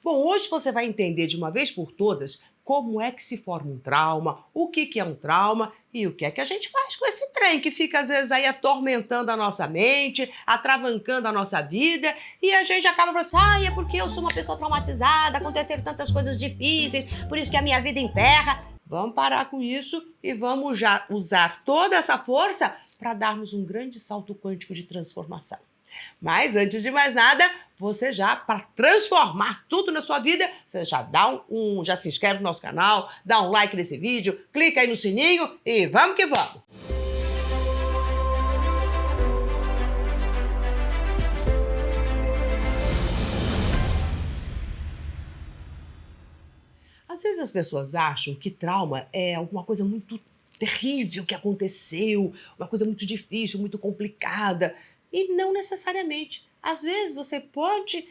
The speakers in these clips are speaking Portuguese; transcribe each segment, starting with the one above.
Bom, hoje você vai entender de uma vez por todas como é que se forma um trauma, o que é um trauma e o que é que a gente faz com esse trem que fica às vezes aí atormentando a nossa mente, atravancando a nossa vida e a gente acaba falando assim, é porque eu sou uma pessoa traumatizada, aconteceram tantas coisas difíceis, por isso que a minha vida emperra. Vamos parar com isso e vamos já usar toda essa força para darmos um grande salto quântico de transformação. Mas antes de mais nada, você já, para transformar tudo na sua vida, você já já se inscreve no nosso canal, dá um like nesse vídeo, clica aí no sininho e vamos que vamos! Às vezes as pessoas acham que trauma é alguma coisa muito terrível que aconteceu, uma coisa muito difícil, muito complicada, e não necessariamente. Às vezes você pode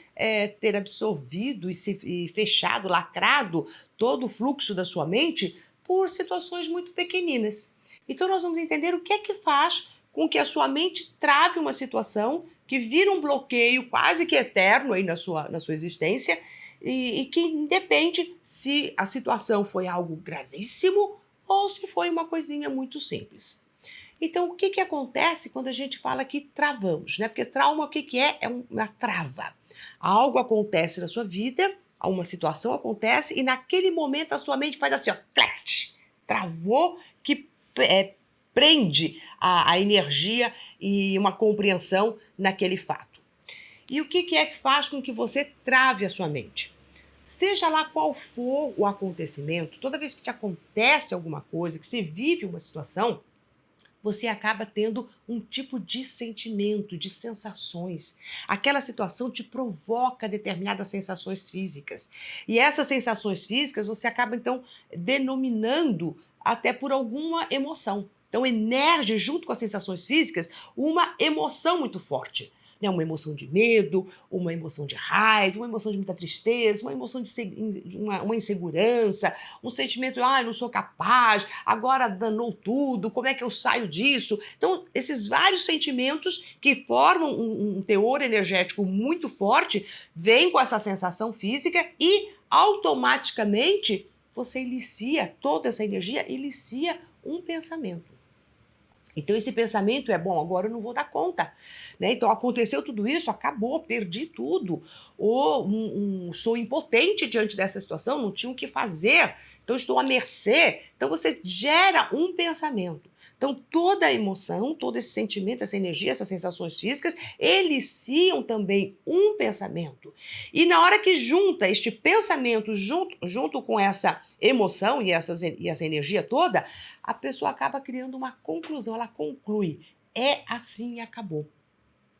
ter absorvido e fechado, lacrado todo o fluxo da sua mente por situações muito pequeninas. Então nós vamos entender o que é que faz com que a sua mente trave uma situação que vira um bloqueio quase que eterno aí na sua existência, e que independe se a situação foi algo gravíssimo ou se foi uma coisinha muito simples. Então, o que acontece quando a gente fala que travamos, né? Porque trauma, o que é? É uma trava. Algo acontece na sua vida, uma situação acontece e naquele momento a sua mente faz assim, ó, clact, travou, que prende a energia e uma compreensão naquele fato. E o que é que faz com que você trave a sua mente? Seja lá qual for o acontecimento, toda vez que te acontece alguma coisa, que você vive uma situação, você acaba tendo um tipo de sentimento, de sensações. Aquela situação te provoca determinadas sensações físicas. E essas sensações físicas você acaba, então, denominando até por alguma emoção. Então, emerge junto com as sensações físicas uma emoção muito forte. Né? Uma emoção de medo, uma emoção de raiva, uma emoção de muita tristeza, uma emoção de uma insegurança, um sentimento, eu não sou capaz, agora danou tudo, como é que eu saio disso? Então, esses vários sentimentos que formam um teor energético muito forte, vêm com essa sensação física e automaticamente você inicia, toda essa energia inicia um pensamento. Então esse pensamento é, bom, agora eu não vou dar conta, né? Então aconteceu tudo isso, acabou, perdi tudo, ou sou impotente diante dessa situação, não tinha o que fazer, então estou à mercê. Então você gera um pensamento. Então toda a emoção, todo esse sentimento, essa energia, essas sensações físicas, eliciam também um pensamento. E na hora que junta este pensamento junto com essa emoção e essa energia toda, a pessoa acaba criando uma conclusão, ela conclui, é assim e acabou.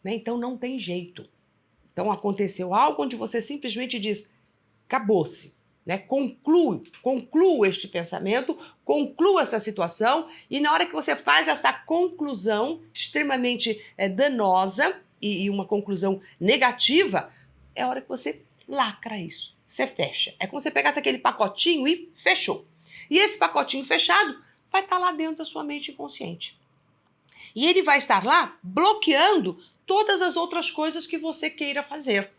Né? Então não tem jeito. Então aconteceu algo onde você simplesmente diz, acabou-se. Né? Conclua este pensamento, conclua essa situação, e na hora que você faz essa conclusão extremamente danosa e uma conclusão negativa, é a hora que você lacra isso, você fecha. É como se você pegasse aquele pacotinho e fechou. E esse pacotinho fechado vai estar lá dentro da sua mente inconsciente. E ele vai estar lá bloqueando todas as outras coisas que você queira fazer.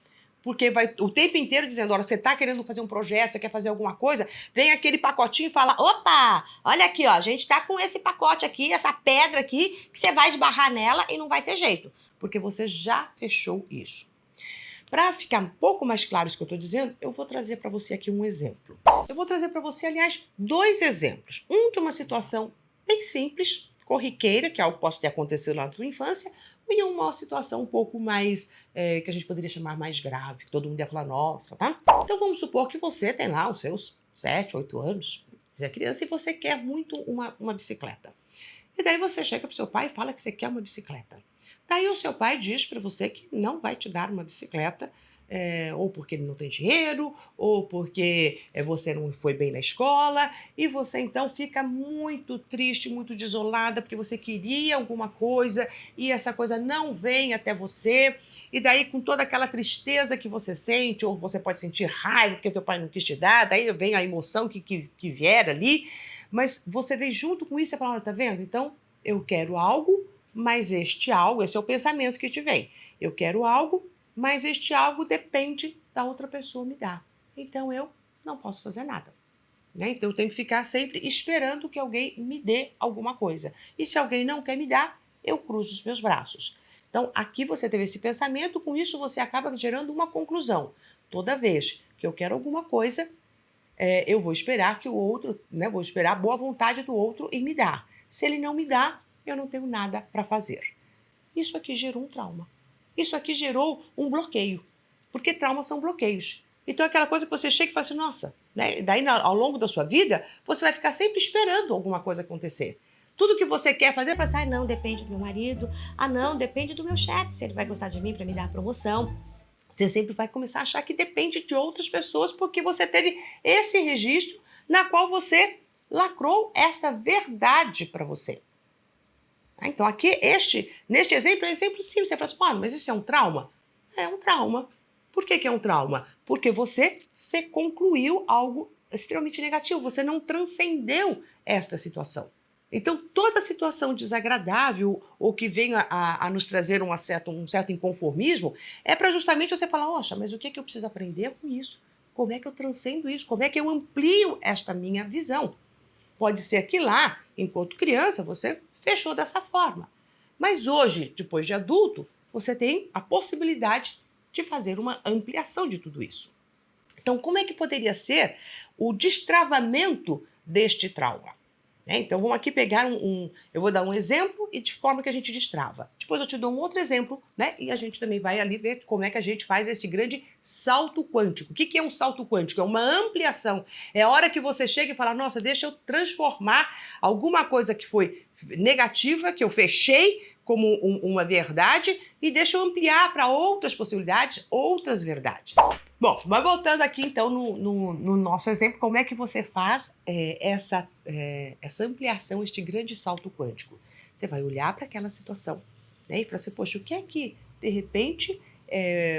Porque vai o tempo inteiro dizendo, olha, você está querendo fazer um projeto, você quer fazer alguma coisa, vem aquele pacotinho e fala, opa, olha aqui, ó, a gente está com esse pacote aqui, essa pedra aqui, que você vai esbarrar nela e não vai ter jeito. Porque você já fechou isso. Para ficar um pouco mais claro isso que eu estou dizendo, eu vou trazer para você aqui um exemplo. Eu vou trazer para você, aliás, 2 exemplos. Um de uma situação bem simples, corriqueira, que é algo que pode ter acontecido lá na sua infância, e uma situação um pouco mais, que a gente poderia chamar mais grave, que todo mundo ia falar, nossa, tá? Então vamos supor que você tem lá os seus 7, 8 anos, você é criança e você quer muito uma bicicleta. E daí você chega para o seu pai e fala que você quer uma bicicleta. Daí o seu pai diz para você que não vai te dar uma bicicleta, ou porque ele não tem dinheiro, ou porque você não foi bem na escola, e você então fica muito triste, muito desolada, porque você queria alguma coisa e essa coisa não vem até você, e daí com toda aquela tristeza que você sente, ou você pode sentir raiva porque teu pai não quis te dar, daí vem a emoção que vier ali, mas você vem junto com isso e fala, olha, tá vendo? Então eu quero algo, mas este algo, esse é o pensamento que te vem. Eu quero algo, mas este algo depende da outra pessoa me dar. então eu não posso fazer nada. Né? Então eu tenho que ficar sempre esperando que alguém me dê alguma coisa. E se alguém não quer me dar, eu cruzo os meus braços. Então aqui você teve esse pensamento, com isso você acaba gerando uma conclusão. Toda vez que eu quero alguma coisa, eu vou esperar que o outro, né, vou esperar a boa vontade do outro em me dar. Se ele não me dá, eu não tenho nada para fazer. Isso aqui gerou um trauma. Isso aqui gerou um bloqueio. Porque traumas são bloqueios. Então, é aquela coisa que você chega e fala assim, nossa, né? Daí ao longo da sua vida, você vai ficar sempre esperando alguma coisa acontecer. Tudo que você quer fazer, você fala assim, não, depende do meu marido, não, depende do meu chefe, se ele vai gostar de mim para me dar a promoção. Você sempre vai começar a achar que depende de outras pessoas, porque você teve esse registro na qual você lacrou esta verdade para você. Então, aqui, neste exemplo, é um exemplo simples. Você fala assim, mas isso é um trauma? É um trauma. Por que é um trauma? Porque você concluiu algo extremamente negativo. Você não transcendeu esta situação. Então, toda situação desagradável ou que venha a nos trazer um certo inconformismo é para justamente você falar, oxa, mas o que eu preciso aprender com isso? Como é que eu transcendo isso? Como é que eu amplio esta minha visão? Pode ser que lá, enquanto criança, você fechou dessa forma. Mas hoje, depois de adulto, você tem a possibilidade de fazer uma ampliação de tudo isso. Então, como é que poderia ser o destravamento deste trauma? Então, vamos aqui pegar eu vou dar um exemplo e de forma que a gente destrava. Depois eu te dou um outro exemplo, né? E a gente também vai ali ver como é que a gente faz esse grande salto quântico. O que é um salto quântico? É uma ampliação. É a hora que você chega e fala, nossa, deixa eu transformar alguma coisa que foi negativa, que eu fechei como uma verdade, e deixa eu ampliar para outras possibilidades, outras verdades. Bom, mas voltando aqui então no nosso exemplo, como é que você faz essa ampliação, este grande salto quântico? Você vai olhar para aquela situação, né, e falar assim, poxa, o que é que, de repente,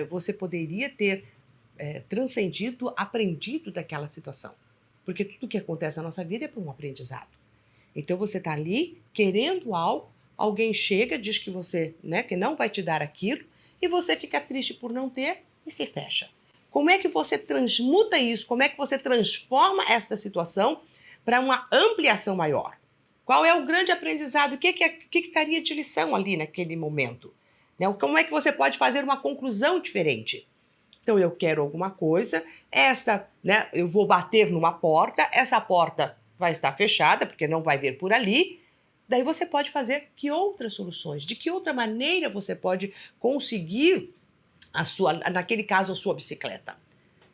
você poderia ter transcendido, aprendido daquela situação? Porque tudo que acontece na nossa vida é por um aprendizado. Então você está ali querendo algo, alguém chega, diz que você, né, que não vai te dar aquilo, e você fica triste por não ter e se fecha. Como é que você transmuta isso? Como é que você transforma esta situação para uma ampliação maior? Qual é o grande aprendizado? O que estaria de lição ali naquele momento? Né? Como é que você pode fazer uma conclusão diferente? Então, eu quero alguma coisa, né, eu vou bater numa porta, essa porta vai estar fechada, porque não vai vir por ali. Daí você pode fazer que outras soluções? De que outra maneira você pode conseguir naquele caso, a sua bicicleta?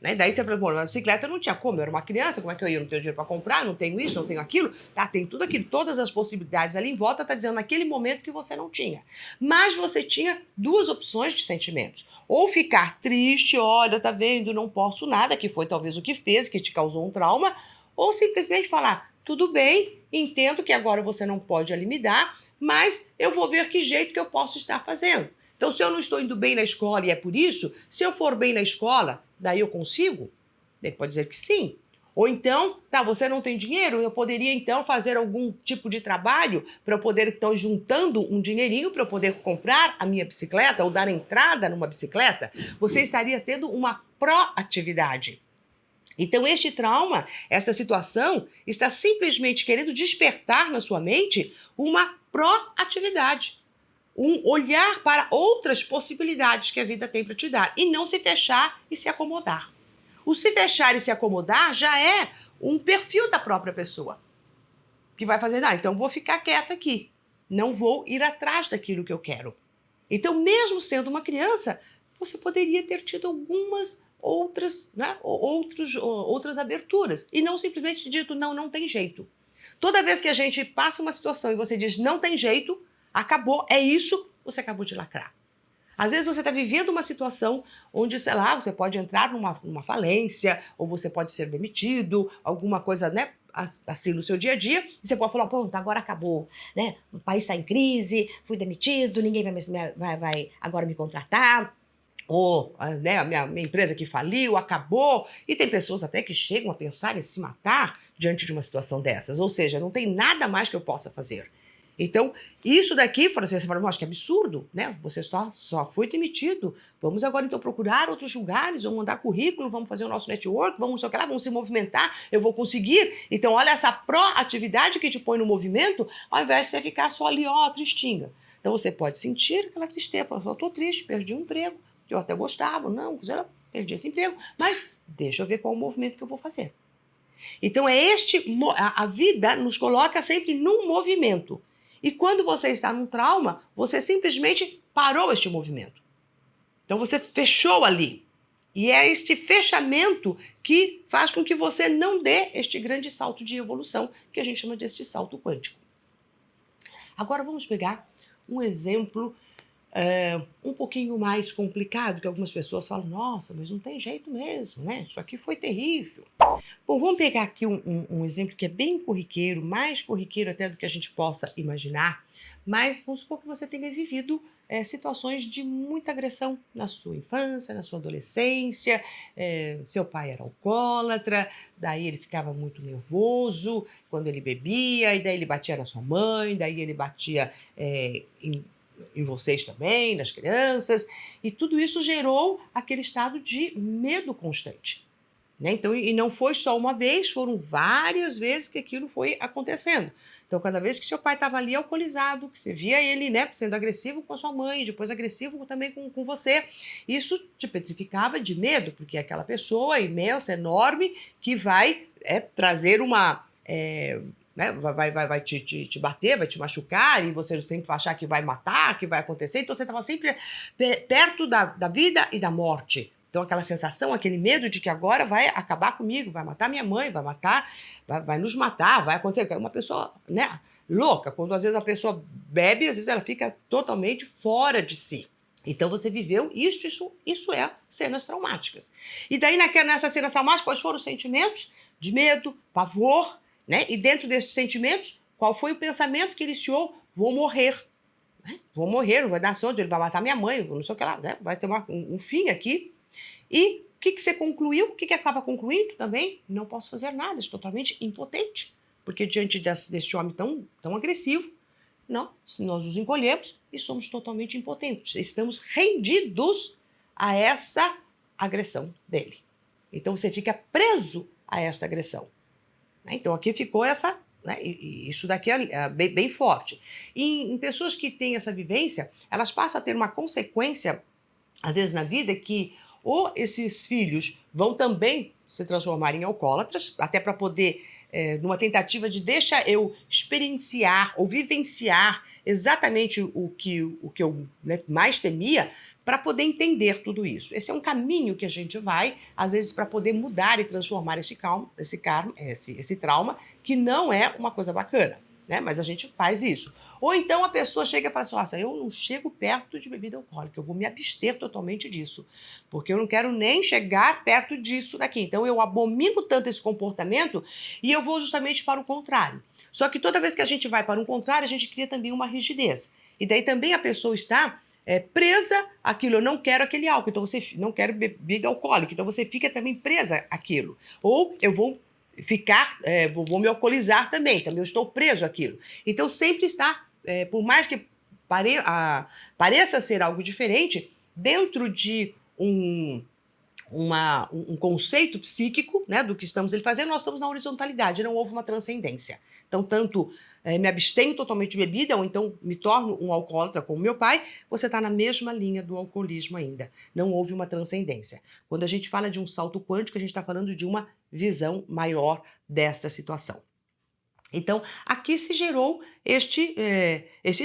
Né? Daí você fala, bom, a bicicleta não tinha como, eu era uma criança, como é que eu ia? Não tenho dinheiro para comprar, não tenho isso, não tenho aquilo. Tá, tem tudo aquilo, todas as possibilidades ali em volta, tá dizendo naquele momento que você não tinha. Mas você tinha duas opções de sentimentos. Ou ficar triste, olha, tá vendo, não posso nada, que foi talvez o que fez, que te causou um trauma, ou simplesmente falar, tudo bem, entendo que agora você não pode ali me dar, mas eu vou ver que jeito que eu posso estar fazendo. Então, se eu não estou indo bem na escola e é por isso, se eu for bem na escola, daí eu consigo? Ele pode dizer que sim. Ou então, tá, você não tem dinheiro, eu poderia então fazer algum tipo de trabalho para eu poder, então, juntando um dinheirinho para eu poder comprar a minha bicicleta ou dar entrada numa bicicleta. Você atividade tendo uma proatividade. Então, este trauma, esta situação, está simplesmente querendo despertar na sua mente uma proatividade. Um olhar para outras possibilidades que a vida tem para te dar e não se fechar e se acomodar. O se fechar e se acomodar já é um perfil da própria pessoa, que vai fazer, então vou ficar quieta aqui, não vou ir atrás daquilo que eu quero. Então, mesmo sendo uma criança, você poderia ter tido algumas outras, né, outras aberturas e não simplesmente dito, não tem jeito. Toda vez que a gente passa uma situação e você diz, não tem jeito, acabou, é isso, você acabou de lacrar. Às vezes você está vivendo uma situação onde, sei lá, você pode entrar numa falência, ou você pode ser demitido, alguma coisa, né, assim no seu dia a dia, e você pode falar, pronto, agora acabou, né? O país está em crise, fui demitido, ninguém vai agora me contratar, ou né, a minha empresa que faliu, acabou. E tem pessoas até que chegam a pensar em se matar diante de uma situação dessas, ou seja, não tem nada mais que eu possa fazer. Então, isso daqui, você fala, nossa, que absurdo, né? Você só foi demitido. Vamos agora, então, procurar outros lugares, vamos mandar currículo, vamos fazer o nosso network, vamos, sei lá, vamos se movimentar, eu vou conseguir. Então, olha essa proatividade que te põe no movimento, ao invés de você ficar só ali, ó, tristinha. Então, você pode sentir aquela tristeza, falar, eu tô triste, perdi um emprego, que eu até gostava, não, perdi esse emprego, mas deixa eu ver qual o movimento que eu vou fazer. Então, a vida nos coloca sempre num movimento. E quando você está num trauma, você simplesmente parou este movimento. Então você fechou ali. E é este fechamento que faz com que você não dê este grande salto de evolução, que a gente chama de salto quântico. Agora vamos pegar um exemplo um pouquinho mais complicado, que algumas pessoas falam, nossa, mas não tem jeito mesmo, né? Isso aqui foi terrível. Bom, vamos pegar aqui um exemplo que é bem corriqueiro, mais corriqueiro até do que a gente possa imaginar, mas vamos supor que você tenha vivido situações de muita agressão na sua infância, na sua adolescência, seu pai era alcoólatra, daí ele ficava muito nervoso quando ele bebia, e daí ele batia na sua mãe, daí ele batia em vocês também, nas crianças, e tudo isso gerou aquele estado de medo constante. Né? Então, e não foi só uma vez, foram várias vezes que aquilo foi acontecendo. Então, cada vez que seu pai estava ali alcoolizado, que você via ele, né, sendo agressivo com a sua mãe, depois agressivo também com você, isso te petrificava de medo, porque é aquela pessoa imensa, enorme, que vai trazer uma... né, vai te bater, vai te machucar, e você sempre vai achar que vai matar, que vai acontecer. Então, você estava sempre perto da vida e da morte. Então, aquela sensação, aquele medo de que agora vai acabar comigo, vai matar minha mãe, vai nos matar, vai acontecer. Uma pessoa, né, louca, quando às vezes a pessoa bebe, às vezes ela fica totalmente fora de si. Então, você viveu isso é cenas traumáticas. E daí, nessas cenas traumáticas, quais foram os sentimentos? De medo, pavor, né? E dentro desses sentimentos, qual foi o pensamento que iniciou? Vou morrer. Né? Vou morrer, não vai dar sorte, ele vai matar minha mãe, não sei o que lá, né? Vai ter um fim aqui. E o que você concluiu? O que acaba concluindo também? Não posso fazer nada, estou totalmente impotente. Porque diante deste homem tão agressivo, nós nos encolhemos e somos totalmente impotentes. Estamos rendidos a essa agressão dele. Então você fica preso a esta agressão. Então aqui ficou essa... Né, isso daqui é bem forte. E em pessoas que têm essa vivência, elas passam a ter uma consequência, às vezes na vida, que ou esses filhos vão também se transformar em alcoólatras, até para poder, numa tentativa de deixa eu experienciar ou vivenciar exatamente o que eu, né, mais temia, para poder entender tudo isso. Esse é um caminho que a gente vai, às vezes, para poder mudar e transformar esse trauma, que não é uma coisa bacana. Né? Mas a gente faz isso. Ou então a pessoa chega e fala assim, nossa, eu não chego perto de bebida alcoólica, eu vou me abster totalmente disso, porque eu não quero nem chegar perto disso daqui. Então eu abomino tanto esse comportamento e eu vou justamente para o contrário. Só que toda vez que a gente vai para o contrário, a gente cria também uma rigidez. E daí também a pessoa está presa àquilo, eu não quero aquele álcool, então você não quer bebida alcoólica, então você fica também presa àquilo. Ou eu vou vou me alcoolizar também eu estou preso àquilo. Então sempre está, por mais que pareça ser algo diferente, dentro de um conceito psíquico, né, do que estamos fazendo, nós estamos na horizontalidade, não houve uma transcendência. Então, tanto me abstenho totalmente de bebida, ou então me torno um alcoólatra como meu pai, você está na mesma linha do alcoolismo ainda. Não houve uma transcendência. Quando a gente fala de um salto quântico, a gente está falando de uma visão maior desta situação. Então, aqui se gerou este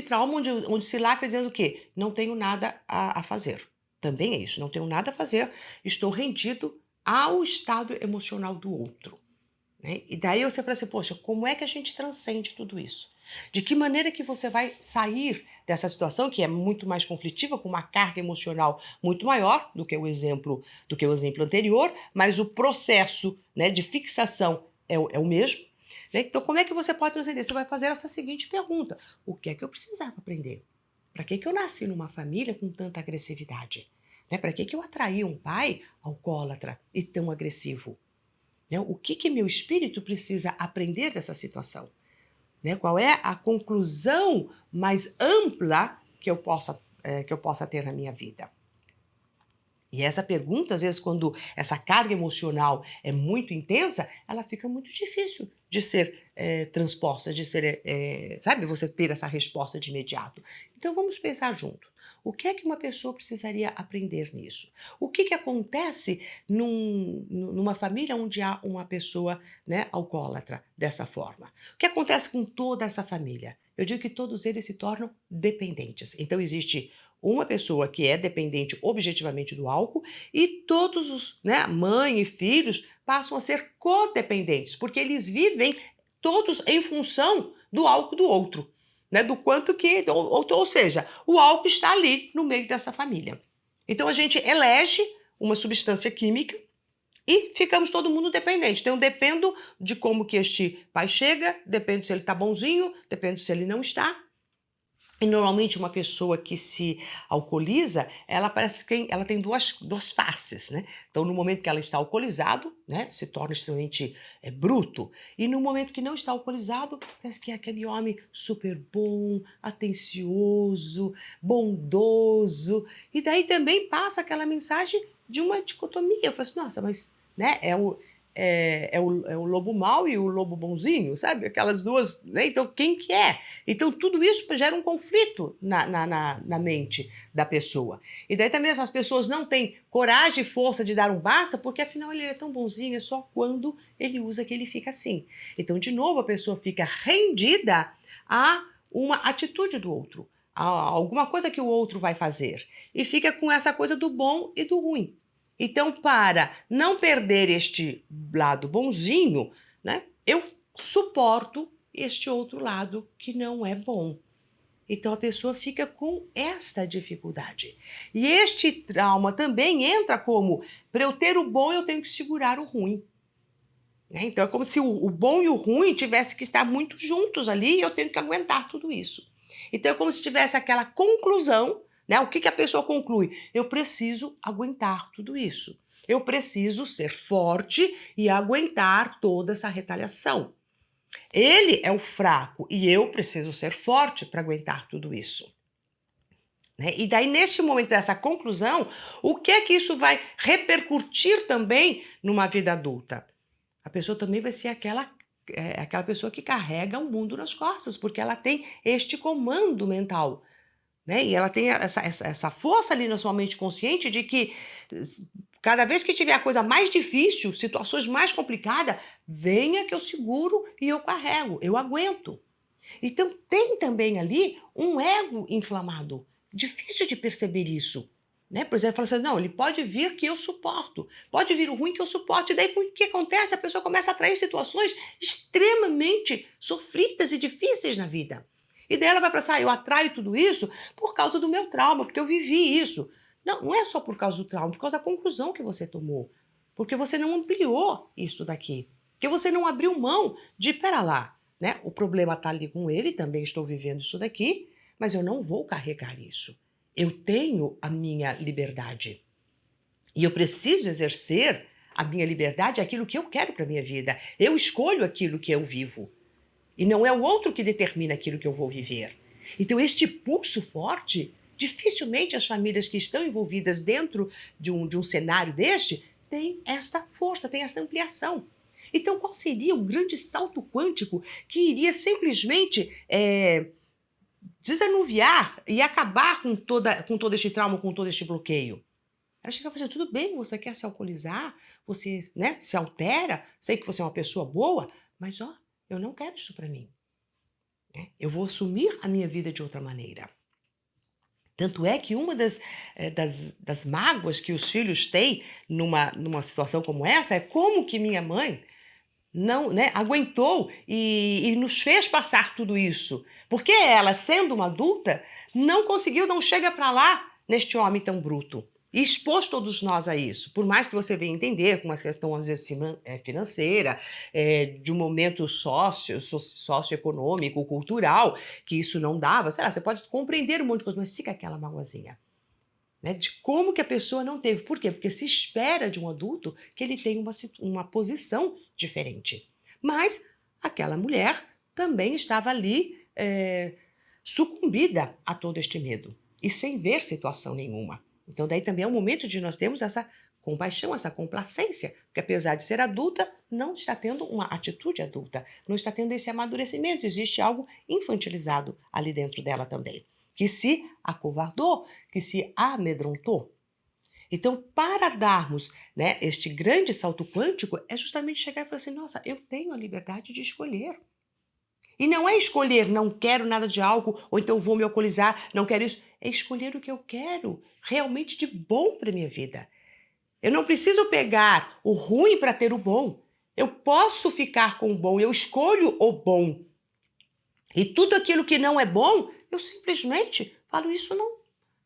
trauma onde se lacra dizendo o quê? Não tenho nada a fazer. Também é isso, não tenho nada a fazer, estou rendido ao estado emocional do outro. Né? E daí você fala assim, poxa, como é que a gente transcende tudo isso? De que maneira que você vai sair dessa situação que é muito mais conflitiva, com uma carga emocional muito maior do que o exemplo anterior, mas o processo, né, de fixação é o mesmo. Né? Então, como é que você pode transcender? Você vai fazer essa seguinte pergunta: o que é que eu precisava aprender? Para que eu nasci numa família com tanta agressividade? Né? Para que eu atraí um pai alcoólatra e tão agressivo? Né? O que meu espírito precisa aprender dessa situação? né? Qual é a conclusão mais ampla que eu possa ter na minha vida? E essa pergunta, às vezes, quando essa carga emocional é muito intensa, ela fica muito difícil de ser transposta, de ser, sabe, você ter essa resposta de imediato. Então vamos pensar junto. O que é que uma pessoa precisaria aprender nisso? O que que acontece numa família onde há uma pessoa, né, alcoólatra dessa forma? O que acontece com toda essa família? Eu digo que todos eles se tornam dependentes. Então existe uma pessoa que é dependente objetivamente do álcool e todos os, né, mãe e filhos passam a ser codependentes, porque eles vivem todos em função do álcool do outro, né, do quanto que, ou seja, o álcool está ali no meio dessa família. Então a gente elege uma substância química e ficamos todo mundo dependente. Então eu dependo de como que este pai chega, dependo se ele está bonzinho, dependo se ele não está. E normalmente uma pessoa que se alcooliza, ela parece que ela tem duas faces, né? Então no momento que ela está alcoolizado, né, se torna extremamente bruto. E no momento que não está alcoolizado, parece que é aquele homem super bom, atencioso, bondoso. E daí também passa aquela mensagem de uma dicotomia. Eu falo assim, nossa, mas né, é o lobo mau e o lobo bonzinho, sabe? Aquelas duas, né? Então, quem que é? Então, tudo isso gera um conflito na mente da pessoa. E daí também essas pessoas não têm coragem e força de dar um basta, porque afinal ele é tão bonzinho, é só quando ele usa que ele fica assim. Então, de novo, a pessoa fica rendida a uma atitude do outro, a alguma coisa que o outro vai fazer. E fica com essa coisa do bom e do ruim. Então, para não perder este lado bonzinho, né, eu suporto este outro lado que não é bom. Então, a pessoa fica com esta dificuldade. E este trauma também entra como, para eu ter o bom, eu tenho que segurar o ruim. Né? Então, é como se o bom e o ruim tivessem que estar muito juntos ali e eu tenho que aguentar tudo isso. Então, é como se tivesse aquela conclusão, né? O que que a pessoa conclui? Eu preciso aguentar tudo isso. Eu preciso ser forte e aguentar toda essa retaliação. Ele é o fraco e eu preciso ser forte para aguentar tudo isso. Né? E daí, neste momento dessa conclusão, o que é que isso vai repercutir também numa vida adulta? A pessoa também vai ser aquela pessoa que carrega o mundo nas costas, porque ela tem este comando mental. Né? E ela tem essa força ali na sua mente consciente de que cada vez que tiver a coisa mais difícil, situações mais complicadas, venha que eu seguro e eu carrego, eu aguento. Então tem também ali um ego inflamado. Difícil de perceber isso. Né? Por exemplo, fala assim, não, ele pode vir que eu suporto, pode vir o ruim que eu suporto. E daí o que acontece? A pessoa começa a atrair situações extremamente sofridas e difíceis na vida. E daí ela vai pensar, eu atraio tudo isso por causa do meu trauma, porque eu vivi isso. Não, não é só por causa do trauma, por causa da conclusão que você tomou. Porque você não ampliou isso daqui. Porque você não abriu mão de, pera lá, né? O problema está ali com ele, também estou vivendo isso daqui, mas eu não vou carregar isso. Eu tenho a minha liberdade. E eu preciso exercer a minha liberdade, aquilo que eu quero para a minha vida. Eu escolho aquilo que eu vivo. E não é o outro que determina aquilo que eu vou viver. Então, este pulso forte, dificilmente as famílias que estão envolvidas dentro de um cenário deste têm esta força, têm esta ampliação. Então, qual seria o grande salto quântico que iria simplesmente desanuviar e acabar com todo este trauma, com todo este bloqueio? Ela chega e fala assim, tudo bem, você quer se alcoolizar, você, né, se altera, sei que você é uma pessoa boa, mas ó, eu não quero isso para mim. Né? Eu vou assumir a minha vida de outra maneira. Tanto é que uma das mágoas que os filhos têm numa situação como essa é como que minha mãe não, né, aguentou e nos fez passar tudo isso. Porque ela, sendo uma adulta, não conseguiu, não chega para lá neste homem tão bruto. E expôs todos nós a isso. Por mais que você venha entender com uma questão, às vezes, financeira, de um momento socioeconômico, cultural, que isso não dava, sei lá, você pode compreender um monte de coisa, mas fica aquela magoazinha. Né, de como que a pessoa não teve. Por quê? Porque se espera de um adulto que ele tenha uma posição diferente. Mas aquela mulher também estava ali sucumbida a todo este medo e sem ver situação nenhuma. Então daí também é um momento de nós termos essa compaixão, essa complacência, porque apesar de ser adulta, não está tendo uma atitude adulta, não está tendo esse amadurecimento, existe algo infantilizado ali dentro dela também, que se acovardou, que se amedrontou. Então, para darmos, né, este grande salto quântico, é justamente chegar e falar assim, nossa, eu tenho a liberdade de escolher. E não é escolher, não quero nada de álcool, ou então vou me alcoolizar, não quero isso. É escolher o que eu quero, realmente de bom para minha vida. Eu não preciso pegar o ruim para ter o bom. Eu posso ficar com o bom, eu escolho o bom. E tudo aquilo que não é bom, eu simplesmente falo, isso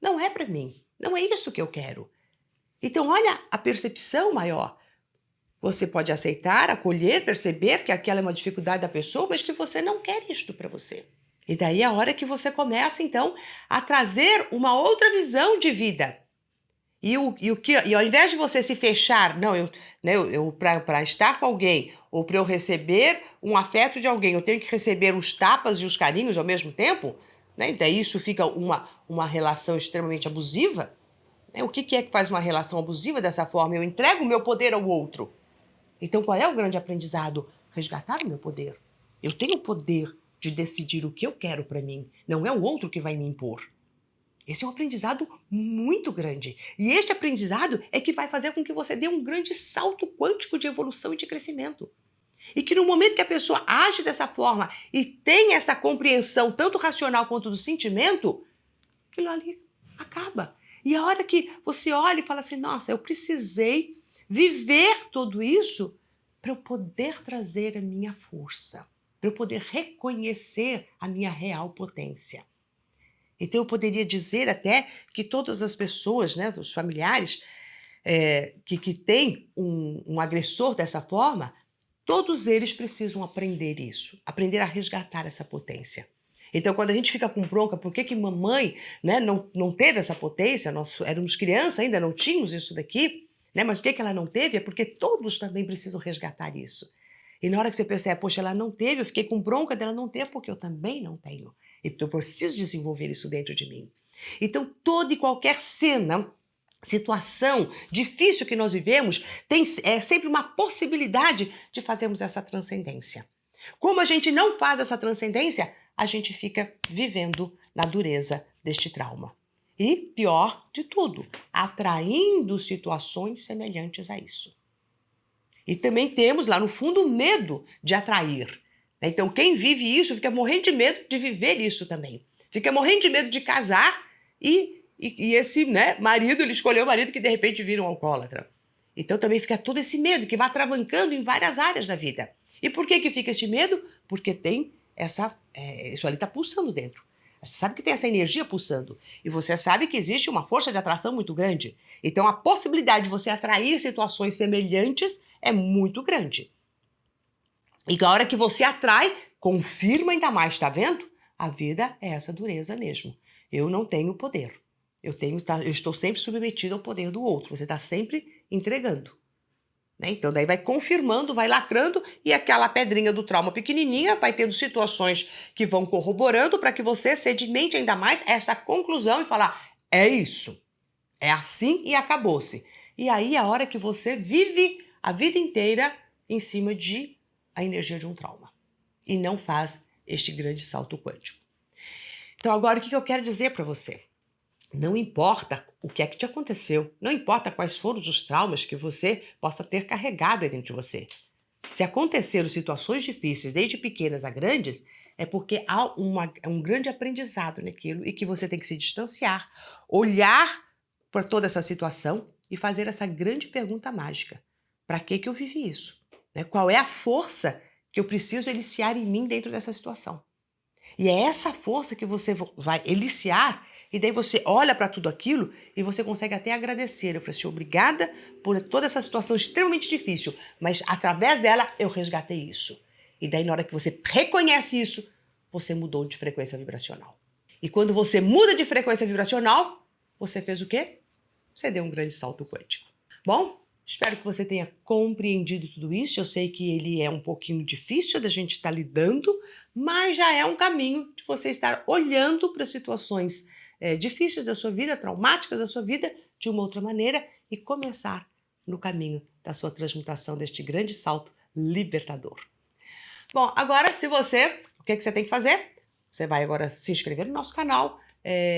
não é para mim. Não é isso que eu quero. Então, olha a percepção maior. Você pode aceitar, acolher, perceber que aquela é uma dificuldade da pessoa, mas que você não quer isto para você. E daí é a hora que você começa, então, a trazer uma outra visão de vida. E ao invés de você se fechar, não, para estar com alguém ou para eu receber um afeto de alguém, eu tenho que receber os tapas e os carinhos ao mesmo tempo, né? Daí isso fica uma relação extremamente abusiva. Né? O que é que faz uma relação abusiva dessa forma? Eu entrego o meu poder ao outro. Então, qual é o grande aprendizado? Resgatar o meu poder. Eu tenho o poder de decidir o que eu quero para mim. Não é o outro que vai me impor. Esse é um aprendizado muito grande. E este aprendizado é que vai fazer com que você dê um grande salto quântico de evolução e de crescimento. E que no momento que a pessoa age dessa forma e tem essa compreensão, tanto racional quanto do sentimento, aquilo ali acaba. E a hora que você olha e fala assim, nossa, eu precisei viver tudo isso para eu poder trazer a minha força, para eu poder reconhecer a minha real potência. Então eu poderia dizer até que todas as pessoas, né, os familiares que têm um agressor dessa forma, todos eles precisam aprender isso, aprender a resgatar essa potência. Então, quando a gente fica com bronca, por que mamãe, né, não teve essa potência? Nós éramos crianças ainda, não tínhamos isso daqui, né, mas por que ela não teve? É porque todos também precisam resgatar isso. E na hora que você percebe, poxa, ela não teve, eu fiquei com bronca dela não ter, porque eu também não tenho. Então, eu preciso desenvolver isso dentro de mim. Então, toda e qualquer cena, situação difícil que nós vivemos, tem sempre uma possibilidade de fazermos essa transcendência. Como a gente não faz essa transcendência, a gente fica vivendo na dureza deste trauma. E, pior de tudo, atraindo situações semelhantes a isso. E também temos lá no fundo o medo de atrair. Então, quem vive isso fica morrendo de medo de viver isso também. Fica morrendo de medo de casar e esse, né, marido, ele escolheu o marido que de repente vira um alcoólatra. Então também fica todo esse medo que vai travancando em várias áreas da vida. E por que fica esse medo? Porque tem isso ali está pulsando dentro. Você sabe que tem essa energia pulsando. E você sabe que existe uma força de atração muito grande. Então a possibilidade de você atrair situações semelhantes é muito grande. E a hora que você atrai, confirma ainda mais, tá vendo? A vida é essa dureza mesmo. Eu não tenho poder. Eu estou sempre submetido ao poder do outro. Você está sempre entregando. Né? Então daí vai confirmando, vai lacrando e aquela pedrinha do trauma pequenininha vai tendo situações que vão corroborando para que você sedimente ainda mais esta conclusão e falar, é isso, é assim e acabou-se. E aí a hora que você vive a vida inteira em cima de a energia de um trauma e não faz este grande salto quântico. Então agora o que eu quero dizer para você? Não importa o que é que te aconteceu, não importa quais foram os traumas que você possa ter carregado dentro de você. Se aconteceram situações difíceis, desde pequenas a grandes, é porque há um grande aprendizado naquilo e que você tem que se distanciar, olhar para toda essa situação e fazer essa grande pergunta mágica. Para que eu vivi isso? Né? Qual é a força que eu preciso eliciar em mim dentro dessa situação? E é essa força que você vai eliciar e daí você olha para tudo aquilo e você consegue até agradecer. Eu falei assim, obrigada por toda essa situação extremamente difícil, mas através dela eu resgatei isso. E daí na hora que você reconhece isso, você mudou de frequência vibracional. E quando você muda de frequência vibracional, você fez o quê? Você deu um grande salto quântico. Bom, Espero que você tenha compreendido tudo isso. Eu sei que ele é um pouquinho difícil da gente estar lidando, mas já é um caminho de você estar olhando para situações difíceis da sua vida, traumáticas da sua vida, de uma outra maneira e começar no caminho da sua transmutação deste grande salto libertador. Bom, agora o que você tem que fazer? Você vai agora se inscrever no nosso canal,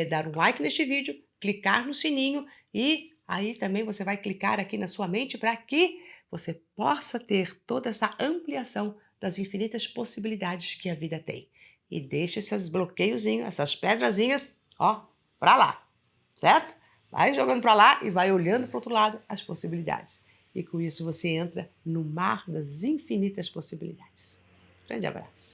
dar um like neste vídeo, clicar no sininho e aí também você vai clicar aqui na sua mente para que você possa ter toda essa ampliação das infinitas possibilidades que a vida tem. E deixe esses bloqueiozinhos, essas pedrazinhas, ó, para lá, certo? Vai jogando para lá e vai olhando para o outro lado as possibilidades. E com isso você entra no mar das infinitas possibilidades. Grande abraço.